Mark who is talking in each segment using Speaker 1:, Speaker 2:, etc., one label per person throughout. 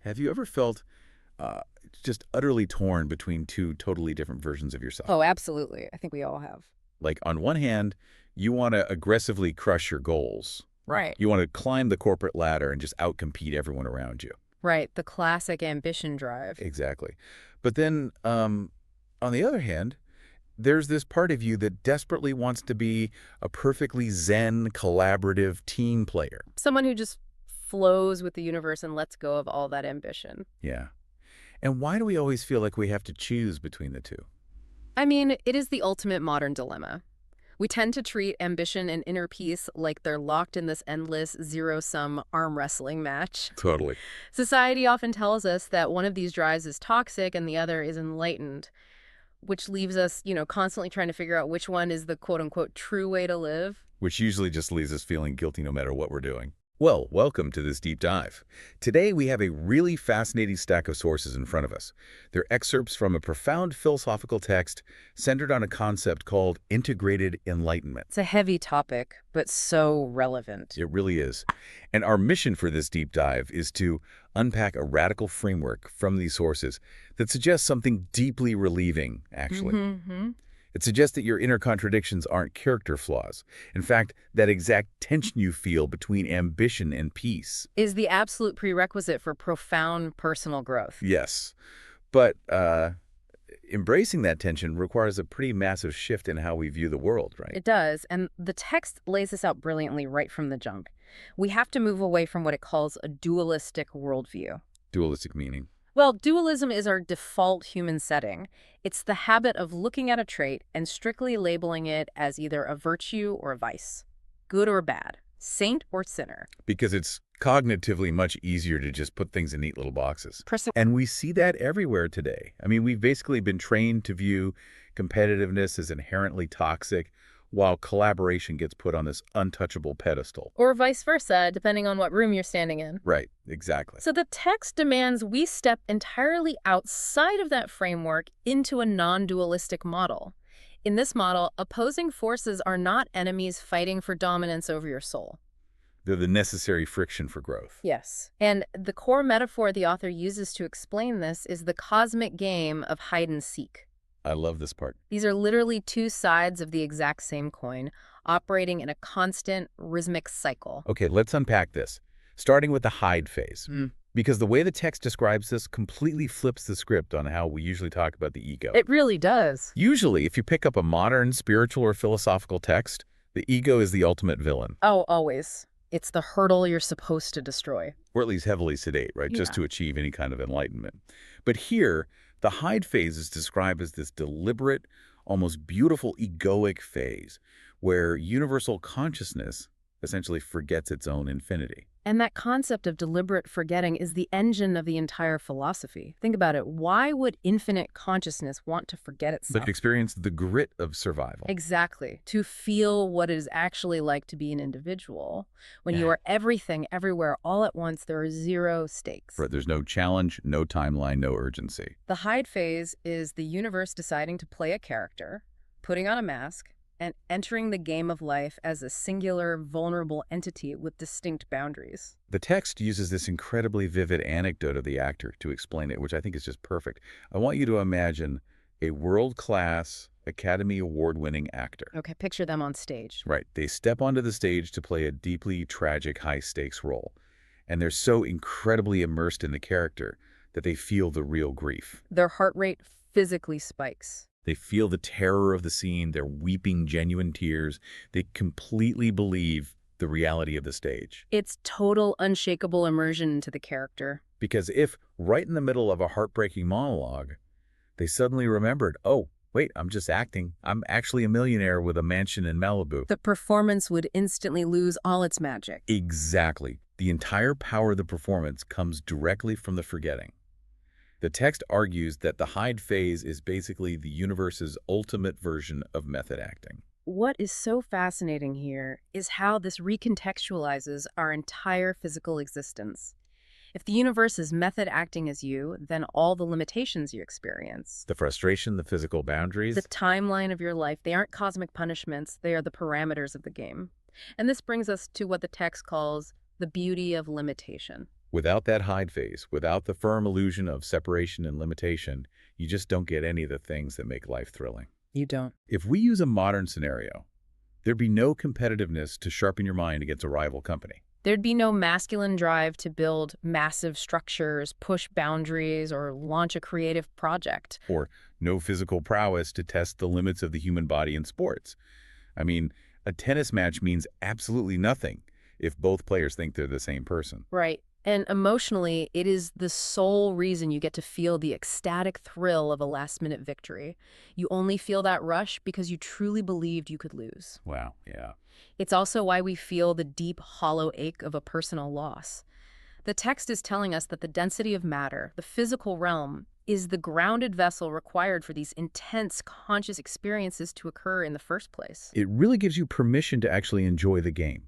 Speaker 1: Have you ever felt uh, just utterly torn between two totally different versions of
Speaker 2: Oh,
Speaker 1: yourself?
Speaker 2: absolutely. I think we all have.
Speaker 1: Like, on one hand, you want to aggressively crush your goals.
Speaker 2: Right.
Speaker 1: You want to climb the corporate ladder and just outcompete everyone around you.
Speaker 2: Right. The classic ambition drive.
Speaker 1: Exactly. But then, on the other hand, there's this part of you that desperately wants to be a perfectly zen, collaborative team player.
Speaker 2: Someone who just flows with the universe and lets go of all that ambition.
Speaker 1: Yeah. And why do we always feel like we have to choose between the two?
Speaker 2: I mean, it is the ultimate modern dilemma. We tend to treat ambition and inner peace like they're locked in this endless zero-sum arm wrestling match.
Speaker 1: Totally.
Speaker 2: Society often tells us that one of these drives is toxic and the other is enlightened, which leaves us, constantly trying to figure out which one is the quote-unquote true way to live.
Speaker 1: Which usually just leaves us feeling guilty no matter what we're doing. Well, welcome to this deep dive. Today we have a really fascinating stack of sources in front of us. They're excerpts from a profound philosophical text centered on a concept called Integrated Enlightenment.
Speaker 2: It's a heavy topic, but so relevant.
Speaker 1: It really is. And our mission for this deep dive is to unpack a radical framework from these sources that suggests something deeply relieving, actually.
Speaker 2: Mm-hmm.
Speaker 1: It suggests that your inner contradictions aren't character flaws. In fact, that exact tension you feel between ambition and peace.
Speaker 2: Is the absolute prerequisite for profound personal growth.
Speaker 1: Yes. But embracing that tension requires a pretty massive shift in how we view the world, right?
Speaker 2: It does, and the text lays this out brilliantly right from the jump. We have to move away from what it calls a dualistic worldview.
Speaker 1: Dualistic meaning.
Speaker 2: Well, dualism is our default human setting. It's the habit of looking at a trait and strictly labeling it as either a virtue or a vice, good or bad, saint or sinner.
Speaker 1: Because it's cognitively much easier to just put things in neat little boxes.
Speaker 2: Person
Speaker 1: And we see that everywhere today. I mean, we've basically been trained to view competitiveness as inherently toxic, while collaboration gets put on this untouchable pedestal.
Speaker 2: or vice versa, depending on what room you're standing in.
Speaker 1: Right, exactly.
Speaker 2: So the text demands we step entirely outside of that framework into a non-dualistic model. In this model, opposing forces are not enemies fighting for dominance over your soul.
Speaker 1: They're the necessary friction for growth.
Speaker 2: Yes. And the core metaphor the author uses to explain this is the cosmic game of hide and seek.
Speaker 1: I love this part.
Speaker 2: These are literally two sides of the exact same coin, operating in a constant, rhythmic cycle.
Speaker 1: Okay, let's unpack this, starting with the hide phase. Because the way the text describes this completely flips the script on how we usually talk about the ego.
Speaker 2: It really does.
Speaker 1: Usually, if you pick up a modern spiritual or philosophical text, the ego is the ultimate villain,
Speaker 2: Oh, always. It's the hurdle you're supposed to destroy.
Speaker 1: or at least heavily sedate, right? Just to achieve any kind of enlightenment. But here, the hide phase is described as this deliberate, almost beautiful egoic phase where universal consciousness essentially forgets its own infinity.
Speaker 2: And that concept of deliberate forgetting is the engine of the entire philosophy. Think about it. Why would infinite consciousness want to forget itself?
Speaker 1: But experience the grit of survival.
Speaker 2: Exactly. To feel what it is actually like to be an individual. When you are everything, everywhere, all at once, there are zero stakes.
Speaker 1: Right, there's no challenge, no timeline, no urgency.
Speaker 2: The hide phase is the universe deciding to play a character, putting on a mask, and entering the game of life as a singular, vulnerable entity with distinct boundaries.
Speaker 1: The text uses this incredibly vivid anecdote of the actor to explain it, which I think is just perfect. I want you to imagine a world-class, Academy Award-winning actor.
Speaker 2: Okay, picture them on stage.
Speaker 1: Right. They step onto the stage to play a deeply tragic, high-stakes role. And they're so incredibly immersed in the character that they feel the real grief.
Speaker 2: Their heart rate physically spikes.
Speaker 1: They feel the terror of the scene. They're weeping genuine tears. They completely believe the reality of the stage.
Speaker 2: It's total, unshakable immersion into the character.
Speaker 1: Because if, right in the middle of a heartbreaking monologue, they suddenly remembered, oh, wait, I'm just acting. I'm actually a millionaire with a mansion in Malibu.
Speaker 2: The performance would instantly lose all its magic.
Speaker 1: Exactly. The entire power of the performance comes directly from the forgetting. The text argues that the hide phase is basically the universe's ultimate version of method acting.
Speaker 2: What is so fascinating here is how this recontextualizes our entire physical existence. If the universe is method acting as you, then all the limitations you experience,
Speaker 1: The frustration, the physical boundaries.
Speaker 2: the timeline of your life, they aren't cosmic punishments, they are the parameters of the game. And this brings us to what the text calls the beauty of limitation.
Speaker 1: Without that hide phase, without the firm illusion of separation and limitation, you just don't get any of the things that make life thrilling.
Speaker 2: You don't.
Speaker 1: If we use a modern scenario, there'd be no competitiveness to sharpen your mind against a rival company.
Speaker 2: There'd be no masculine drive to build massive structures, push boundaries, or launch a creative project.
Speaker 1: Or no physical prowess to test the limits of the human body in sports. I mean, a tennis match means absolutely nothing if both players think they're the same person.
Speaker 2: Right. And emotionally, it is the sole reason you get to feel the ecstatic thrill of a last-minute victory. You only feel that rush because you truly believed you could lose.
Speaker 1: Wow, yeah.
Speaker 2: It's also why we feel the deep, hollow ache of a personal loss. The text is telling us that the density of matter, the physical realm, is the grounded vessel required for these intense, conscious experiences to occur in the first place.
Speaker 1: It really gives you permission to actually enjoy the game.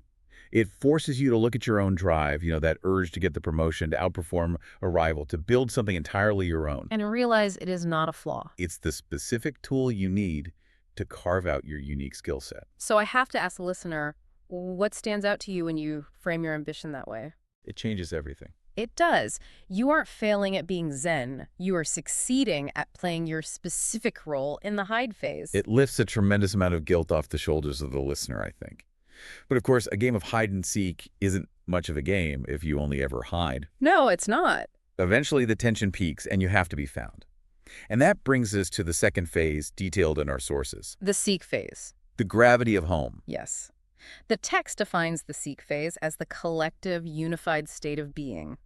Speaker 1: It forces you to look at your own drive, that urge to get the promotion, to outperform a rival, to build something entirely your own.
Speaker 2: And realize it is not a flaw.
Speaker 1: It's the specific tool you need to carve out your unique skill set.
Speaker 2: So I have to ask the listener, what stands out to you when you frame your ambition that way?
Speaker 1: It changes everything.
Speaker 2: It does. You aren't failing at being Zen. You are succeeding at playing your specific role in the hide phase.
Speaker 1: It lifts a tremendous amount of guilt off the shoulders of the listener, I think. But of course, a game of hide and seek isn't much of a game if you only ever hide.
Speaker 2: No, it's not.
Speaker 1: Eventually, the tension peaks and you have to be found. And that brings us to the second phase detailed in our sources.
Speaker 2: The seek phase.
Speaker 1: The gravity of home.
Speaker 2: Yes. The text defines the seek phase as the collective, unified state of being.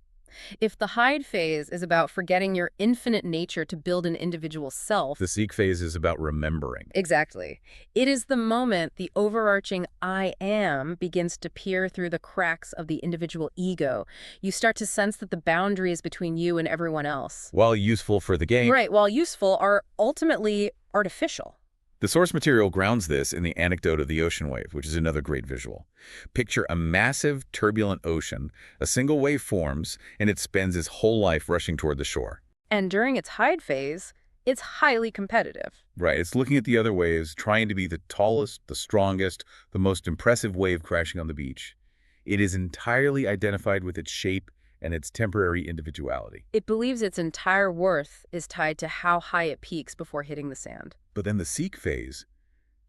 Speaker 2: If the hide phase is about forgetting your infinite nature to build an individual self...
Speaker 1: The seek phase is about remembering.
Speaker 2: Exactly. It is the moment the overarching I am begins to peer through the cracks of the individual ego. You start to sense that the boundaries between you and everyone else...
Speaker 1: While useful for the game...
Speaker 2: Right, while useful, are ultimately artificial.
Speaker 1: The source material grounds this in the anecdote of the ocean wave, which is another great visual. Picture a massive, turbulent ocean. A single wave forms, and it spends its whole life rushing toward the shore.
Speaker 2: And during its hide phase, it's highly competitive.
Speaker 1: Right, it's looking at the other waves, trying to be the tallest, the strongest, the most impressive wave crashing on the beach. It is entirely identified with its shape and its temporary individuality.
Speaker 2: It believes its entire worth is tied to how high it peaks before hitting the sand.
Speaker 1: But then the seek phase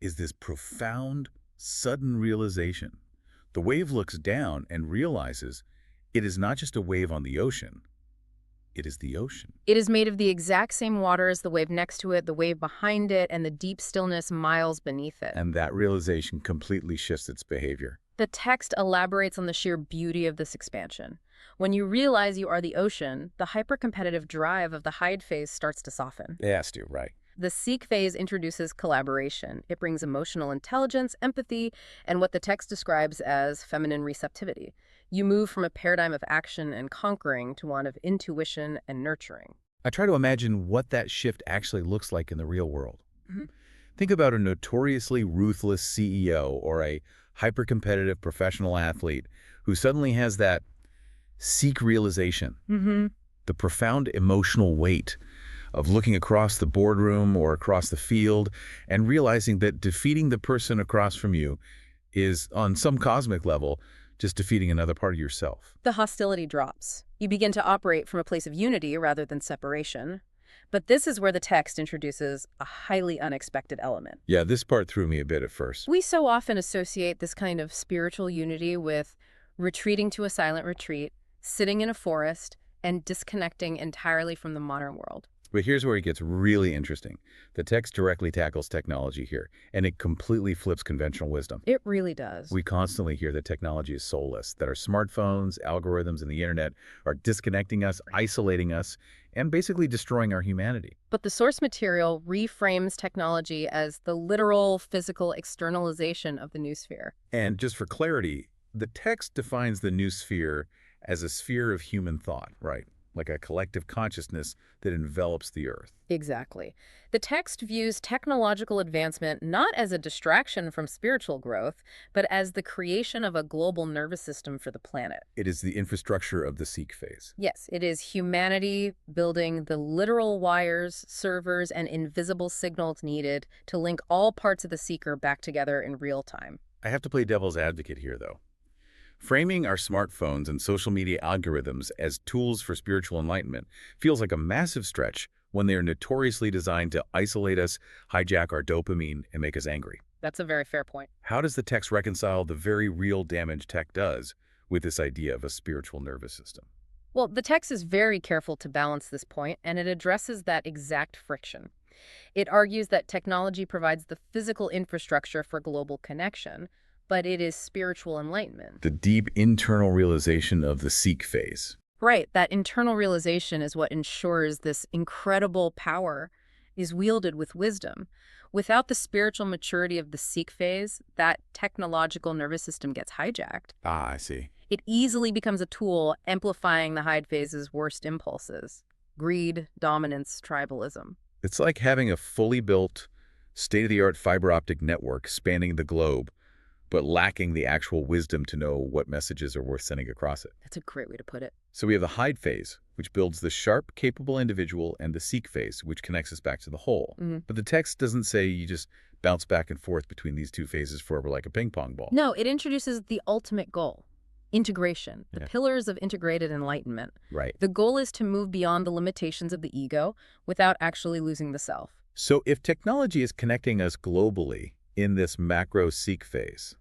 Speaker 1: is this profound, sudden realization. The wave looks down and realizes it is not just a wave on the ocean, it is the ocean.
Speaker 2: It is made of the exact same water as the wave next to it, the wave behind it, and the deep stillness miles beneath it.
Speaker 1: And that realization completely shifts its behavior.
Speaker 2: The text elaborates on the sheer beauty of this expansion. When you realize you are the ocean, the hyper-competitive drive of the hide phase starts to soften.
Speaker 1: It has to, right.
Speaker 2: The seek phase introduces collaboration. It brings emotional intelligence, empathy, and what the text describes as feminine receptivity. You move from a paradigm of action and conquering to one of intuition and nurturing.
Speaker 1: I try to imagine what that shift actually looks like in the real world.
Speaker 2: Mm-hmm.
Speaker 1: Think about a notoriously ruthless CEO or a hyper-competitive professional athlete who suddenly has that seek realization, the profound emotional weight of looking across the boardroom or across the field and realizing that defeating the person across from you is, on some cosmic level, just defeating another part of yourself.
Speaker 2: The hostility drops. You begin to operate from a place of unity rather than separation. But this is where the text introduces a highly unexpected element.
Speaker 1: Yeah, this part threw me a bit at first.
Speaker 2: We so often associate this kind of spiritual unity with retreating to a silent retreat, sitting in a forest, and disconnecting entirely from the modern world.
Speaker 1: But here's where it gets really interesting. The text directly tackles technology here, and it completely flips conventional wisdom.
Speaker 2: It really does.
Speaker 1: We constantly hear that technology is soulless, that our smartphones, algorithms, and the internet are disconnecting us, isolating us, and basically destroying our humanity.
Speaker 2: But the source material reframes technology as the literal physical externalization of the new sphere.
Speaker 1: And just for clarity, the text defines the new sphere as a sphere of human thought, right? Like a collective consciousness that envelops the earth.
Speaker 2: Exactly. The text views technological advancement not as a distraction from spiritual growth, but as the creation of a global nervous system for the planet.
Speaker 1: It is the infrastructure of the seek phase.
Speaker 2: Yes, it is humanity building the literal wires, servers, and invisible signals needed to link all parts of the seeker back together in real time.
Speaker 1: I have to play devil's advocate here, though. Framing our smartphones and social media algorithms as tools for spiritual enlightenment feels like a massive stretch when they are notoriously designed to isolate us, hijack our dopamine, and make us angry.
Speaker 2: That's a very fair point.
Speaker 1: How does the text reconcile the very real damage tech does with this idea of a spiritual nervous system?
Speaker 2: Well, the text is very careful to balance this point, and it addresses that exact friction. It argues that technology provides the physical infrastructure for global connection, but it is spiritual enlightenment.
Speaker 1: The deep internal realization of the seek phase.
Speaker 2: Right, that internal realization is what ensures this incredible power is wielded with wisdom. Without the spiritual maturity of the seek phase, that technological nervous system gets hijacked.
Speaker 1: Ah, I see.
Speaker 2: It easily becomes a tool amplifying the hide phase's worst impulses: greed, dominance, tribalism.
Speaker 1: It's like having a fully built, state-of-the-art fiber optic network spanning the globe, but lacking the actual wisdom to know what messages are worth sending across it.
Speaker 2: That's a great way to put it.
Speaker 1: So we have the hide phase, which builds the sharp, capable individual, and the seek phase, which connects us back to the whole. But the text doesn't say you just bounce back and forth between these two phases forever like a ping pong ball.
Speaker 2: No, it introduces the ultimate goal: integration, the
Speaker 1: Yeah.
Speaker 2: pillars of integrated enlightenment.
Speaker 1: Right.
Speaker 2: The goal is to move beyond the limitations of the ego without actually losing the self.
Speaker 1: So if technology is connecting us globally in this macro seek phase,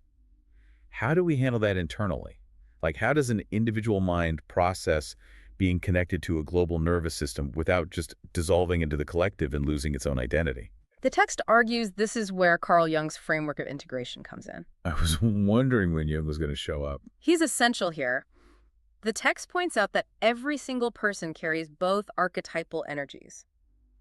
Speaker 1: how do we handle that internally? Like, how does an individual mind process being connected to a global nervous system without just dissolving into the collective and losing its own identity?
Speaker 2: The text argues this is where Carl Jung's framework of integration comes in.
Speaker 1: I was wondering when Jung was going to show up.
Speaker 2: He's essential here. The text points out that every single person carries both archetypal energies,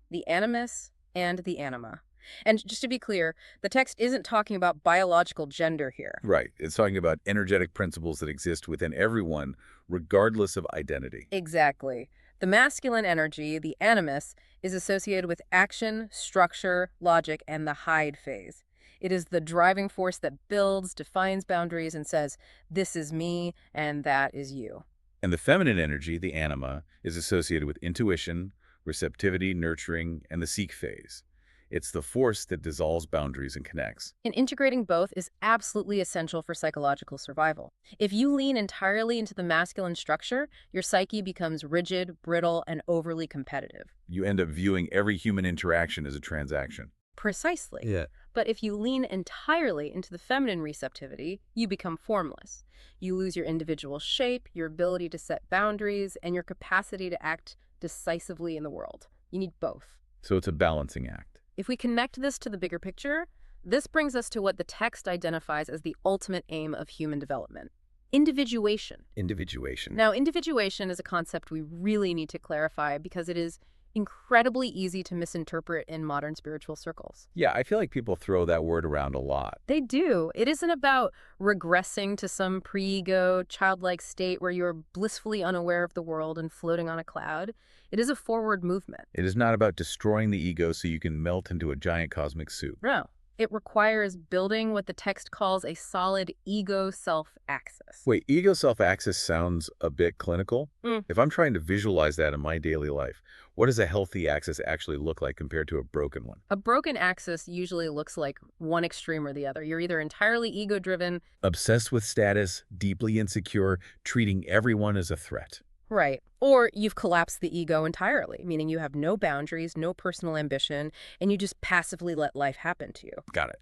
Speaker 2: the animus and the anima. And just to be clear, the text isn't talking about biological gender here.
Speaker 1: Right. It's talking about energetic principles that exist within everyone, regardless of identity.
Speaker 2: Exactly. The masculine energy, the animus, is associated with action, structure, logic, and the hide phase. It is the driving force that builds, defines boundaries, and says, this is me, and that is you.
Speaker 1: And the feminine energy, the anima, is associated with intuition, receptivity, nurturing, and the seek phase. It's the force that dissolves boundaries and connects.
Speaker 2: And integrating both is absolutely essential for psychological survival. If you lean entirely into the masculine structure, your psyche becomes rigid, brittle, and overly competitive.
Speaker 1: You end up viewing every human interaction as a transaction.
Speaker 2: Precisely.
Speaker 1: Yeah.
Speaker 2: But if you lean entirely into the feminine receptivity, you become formless. You lose your individual shape, your ability to set boundaries, and your capacity to act decisively in the world. You need both.
Speaker 1: So it's a balancing act.
Speaker 2: If we connect this to the bigger picture, this brings us to what the text identifies as the ultimate aim of human development: individuation.
Speaker 1: Individuation.
Speaker 2: Now, individuation is a concept we really need to clarify because it is incredibly easy to misinterpret in modern spiritual circles.
Speaker 1: Yeah, I feel like people throw that word around a lot.
Speaker 2: They do. It isn't about regressing to some pre-ego, childlike state where you're blissfully unaware of the world and floating on a cloud. It is a forward movement.
Speaker 1: It is not about destroying the ego so you can melt into a giant cosmic soup.
Speaker 2: No. It requires building what the text calls a solid ego-self axis.
Speaker 1: Wait, ego-self axis sounds a bit clinical. If I'm trying to visualize that in my daily life, what does a healthy axis actually look like compared to a broken one?
Speaker 2: A broken axis usually looks like one extreme or the other. You're either entirely ego-driven.
Speaker 1: Obsessed with status, deeply insecure, treating everyone as a threat.
Speaker 2: Right. Or you've collapsed the ego entirely, meaning you have no boundaries, no personal ambition, and you just passively let life happen to you.
Speaker 1: Got it.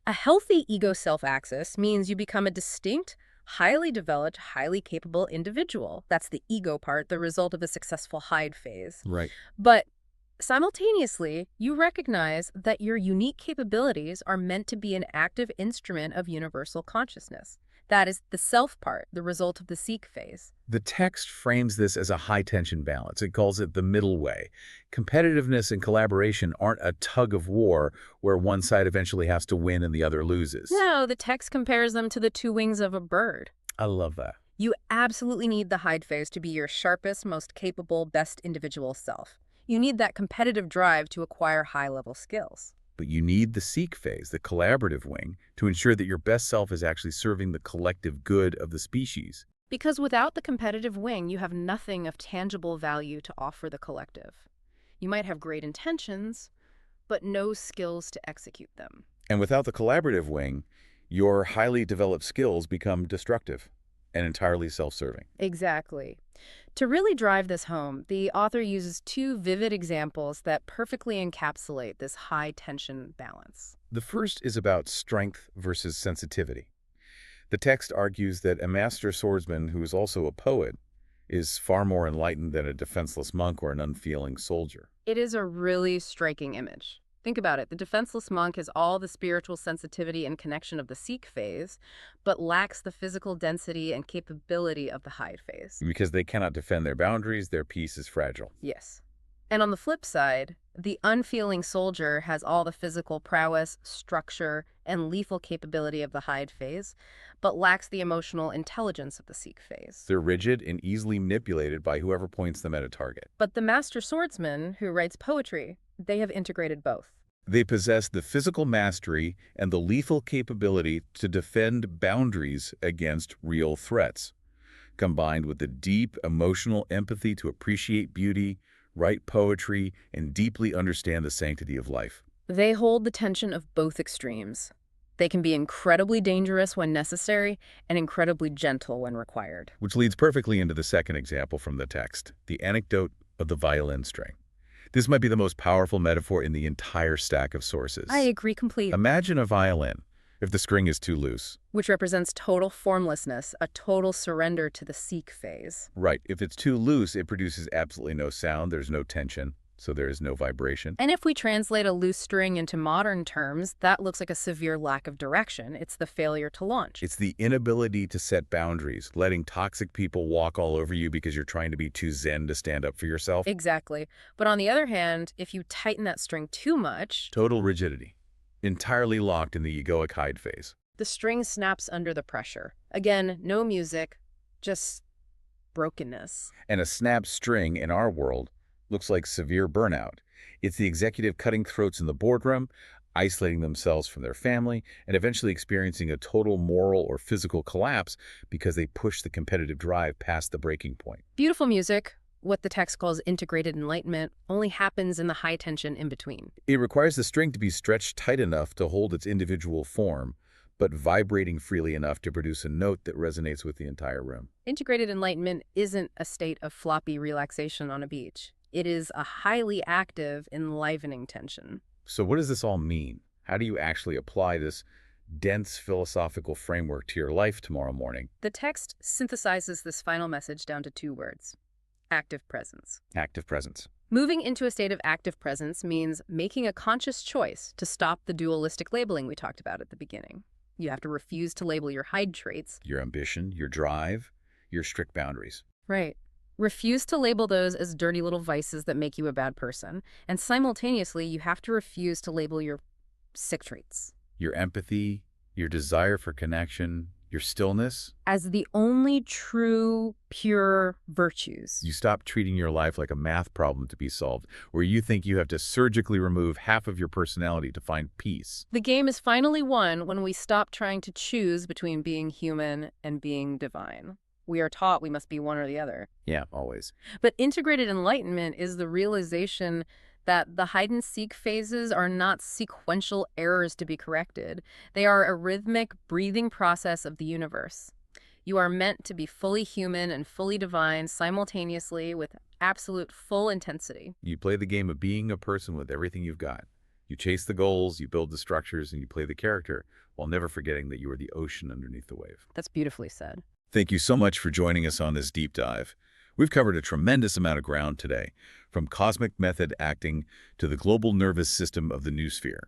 Speaker 2: A healthy ego-self axis means you become a distinct, highly developed, highly capable individual. That's the ego part, the result of a successful hide phase.
Speaker 1: Right.
Speaker 2: But simultaneously, you recognize that your unique capabilities are meant to be an active instrument of universal consciousness. That is the self part, the result of the seek phase.
Speaker 1: The text frames this as a high-tension balance. It calls it the middle way. Competitiveness and collaboration aren't a tug of war where one side eventually has to win and the other loses.
Speaker 2: No, the text compares them to the two wings of a bird.
Speaker 1: I love that.
Speaker 2: You absolutely need the hide phase to be your sharpest, most capable, best individual self. You need that competitive drive to acquire high-level skills.
Speaker 1: But you need the seek phase, the collaborative wing, to ensure that your best self is actually serving the collective good of the species.
Speaker 2: Because without the competitive wing, you have nothing of tangible value to offer the collective. You might have great intentions, but no skills to execute them.
Speaker 1: And without the collaborative wing, your highly developed skills become destructive. and entirely self-serving.
Speaker 2: Exactly. To really drive this home, the author uses two vivid examples that perfectly encapsulate this high-tension balance.
Speaker 1: The first is about strength versus sensitivity. The text argues that a master swordsman who is also a poet is far more enlightened than a defenseless monk or an unfeeling soldier.
Speaker 2: It is a really striking image. Think about it. The defenseless monk has all the spiritual sensitivity and connection of the seek phase, but lacks the physical density and capability of the hide phase.
Speaker 1: Because they cannot defend their boundaries, their peace is fragile.
Speaker 2: Yes. And on the flip side, the unfeeling soldier has all the physical prowess, structure, and lethal capability of the hide phase, but lacks the emotional intelligence of the seek phase.
Speaker 1: They're rigid and easily manipulated by whoever points them at a target.
Speaker 2: But the master swordsman who writes poetry, they have integrated both.
Speaker 1: They possess the physical mastery and the lethal capability to defend boundaries against real threats, combined with the deep emotional empathy to appreciate beauty, write poetry, and deeply understand the sanctity of life.
Speaker 2: They hold the tension of both extremes. They can be incredibly dangerous when necessary and incredibly gentle when required.
Speaker 1: Which leads perfectly into the second example from the text, the anecdote of the violin string. This might be the most powerful metaphor in the entire stack of sources.
Speaker 2: I agree completely.
Speaker 1: Imagine a violin, if the string is too loose.
Speaker 2: Which represents total formlessness, a total surrender to the seek phase.
Speaker 1: Right. If it's too loose, it produces absolutely no sound. There's no tension, so there is no vibration.
Speaker 2: And if we translate a loose string into modern terms, that looks like a severe lack of direction. It's the failure to launch.
Speaker 1: It's the inability to set boundaries, letting toxic people walk all over you because you're trying to be too zen to stand up for yourself.
Speaker 2: Exactly. But on the other hand, if you tighten that string too much,
Speaker 1: Total rigidity. Entirely locked in the egoic hide phase.
Speaker 2: the string snaps under the pressure. Again, no music, just brokenness.
Speaker 1: And a snapped string in our world looks like severe burnout. It's the executive cutting throats in the boardroom, isolating themselves from their family, and eventually experiencing a total moral or physical collapse because they push the competitive drive past the breaking point.
Speaker 2: Beautiful music, what the text calls integrated enlightenment, only happens in the high tension in between.
Speaker 1: It requires the string to be stretched tight enough to hold its individual form, but vibrating freely enough to produce a note that resonates with the entire room.
Speaker 2: Integrated enlightenment isn't a state of floppy relaxation on a beach. It is a highly active, enlivening tension.
Speaker 1: So what does this all mean? How do you actually apply this dense philosophical framework to your life tomorrow morning?
Speaker 2: The text synthesizes this final message down to two words: active presence.
Speaker 1: Active presence.
Speaker 2: Moving into a state of active presence means making a conscious choice to stop the dualistic labeling we talked about at the beginning. You have to refuse to label your hide traits.
Speaker 1: Your ambition, your drive, your strict boundaries.
Speaker 2: Right. Refuse to label those as dirty little vices that make you a bad person. And simultaneously, you have to refuse to label your sick traits
Speaker 1: Your empathy, your desire for connection, your stillness.
Speaker 2: as the only true, pure virtues.
Speaker 1: You stop treating your life like a math problem to be solved, where you think you have to surgically remove half of your personality to find peace.
Speaker 2: The game is finally won when we stop trying to choose between being human and being divine. We are taught we must be one or the other.
Speaker 1: Yeah, always.
Speaker 2: But integrated enlightenment is the realization that the hide and seek phases are not sequential errors to be corrected. They are a rhythmic, breathing process of the universe. You are meant to be fully human and fully divine simultaneously with absolute full intensity.
Speaker 1: You play the game of being a person with everything you've got. You chase the goals, you build the structures, and you play the character, while never forgetting that you are the ocean underneath the wave.
Speaker 2: That's beautifully said.
Speaker 1: Thank you so much for joining us on this deep dive. We've covered a tremendous amount of ground today, from cosmic method acting to the global nervous system of the noosphere.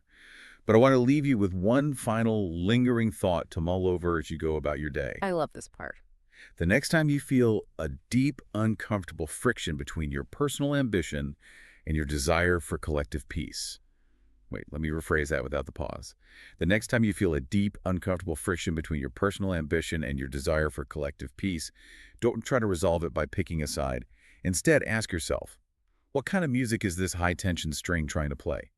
Speaker 1: But I want to leave you with one final lingering thought to mull over as you go about your day.
Speaker 2: I love this part.
Speaker 1: The next time you feel a deep, uncomfortable friction between your personal ambition and your desire for collective peace. Wait, let me rephrase that without the pause. The next time you feel a deep, uncomfortable friction between your personal ambition and your desire for collective peace, don't try to resolve it by picking a side. Instead, ask yourself, what kind of music is this high-tension string trying to play?